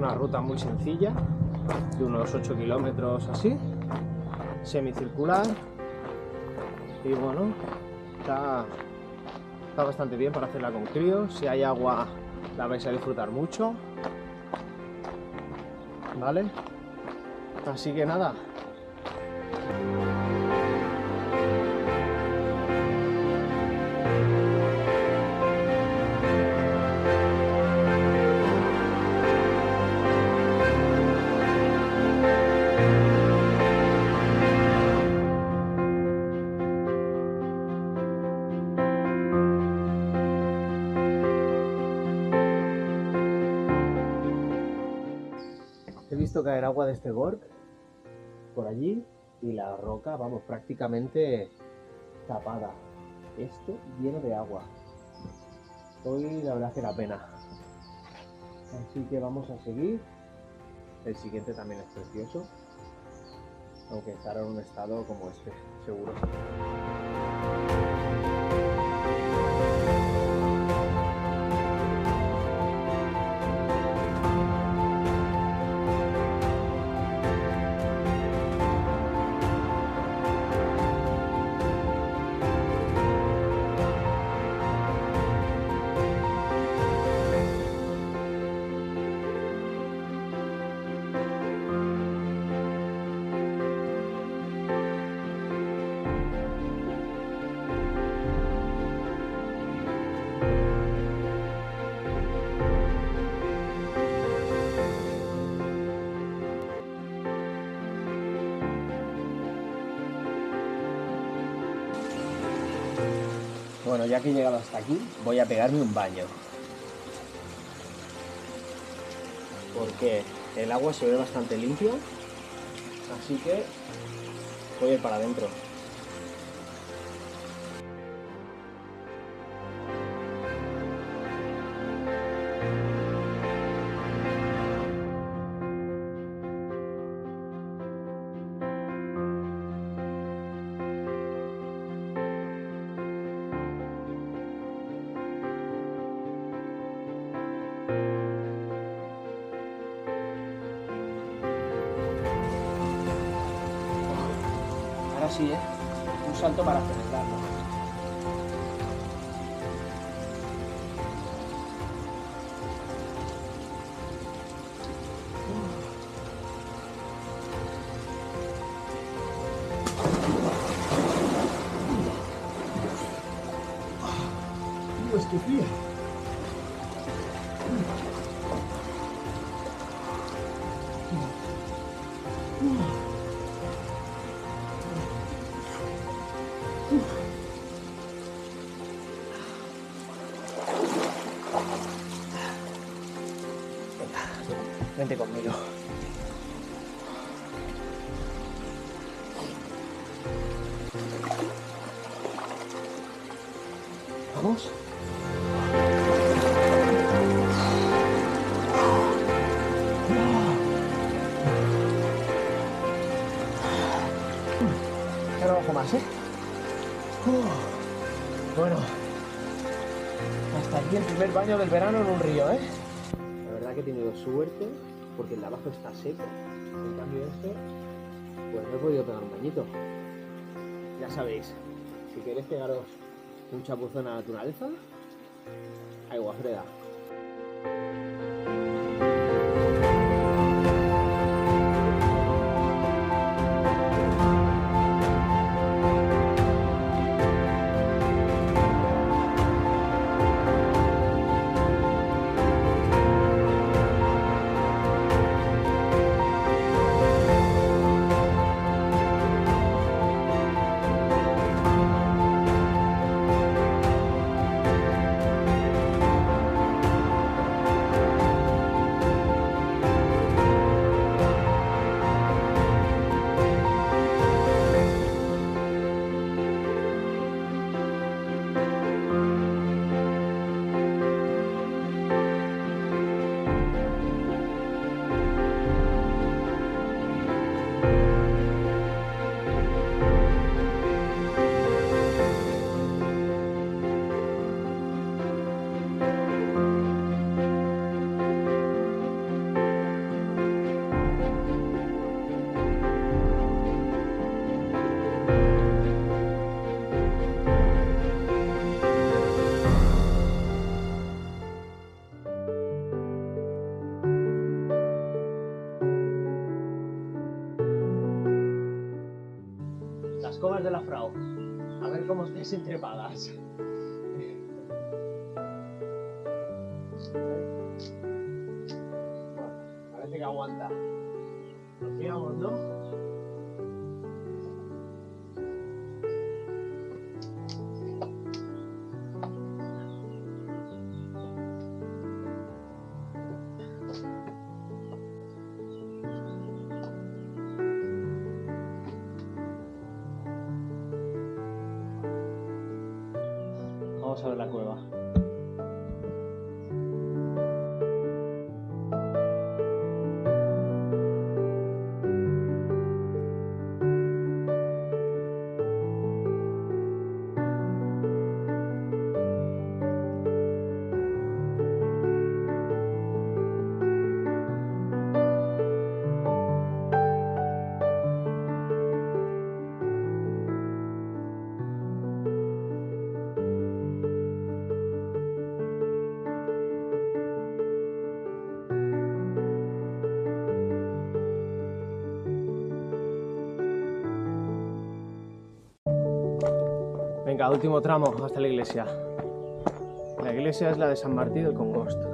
una ruta muy sencilla, de unos 8 kilómetros así, semicircular, y bueno, está bastante bien para hacerla con críos. Si hay agua la vais a disfrutar mucho, ¿vale? Así que nada. He visto caer agua de este gorg por allí y la roca, vamos, prácticamente tapada. Esto lleno de agua. Hoy la verdad que da pena. Así que vamos a seguir. El siguiente también es precioso, aunque estará en un estado como este, seguro. Bueno, ya que he llegado hasta aquí, voy a pegarme un baño. Porque el agua se ve bastante limpia, así que voy a ir para adentro. Ahora sí, un salto para acelerarlo. Dios, qué frío. Vente conmigo. ¿Vamos? Ahora bajo más, ¿eh? Bueno, hasta aquí el primer baño del verano en un río, ¿eh? La verdad que he tenido suerte, porque el de abajo está seco. En cambio este, pues no he podido pegar un bañito. Ya sabéis, si queréis pegaros un chapuzón a la naturaleza, agua freda. comas de la Frau. A ver cómo estáis entrepadas. Bueno, parece que aguanta. Nos fiamos, ¿no? Vamos a ver la cueva. Venga, último tramo hasta la iglesia. La iglesia es la de San Martí del Congost.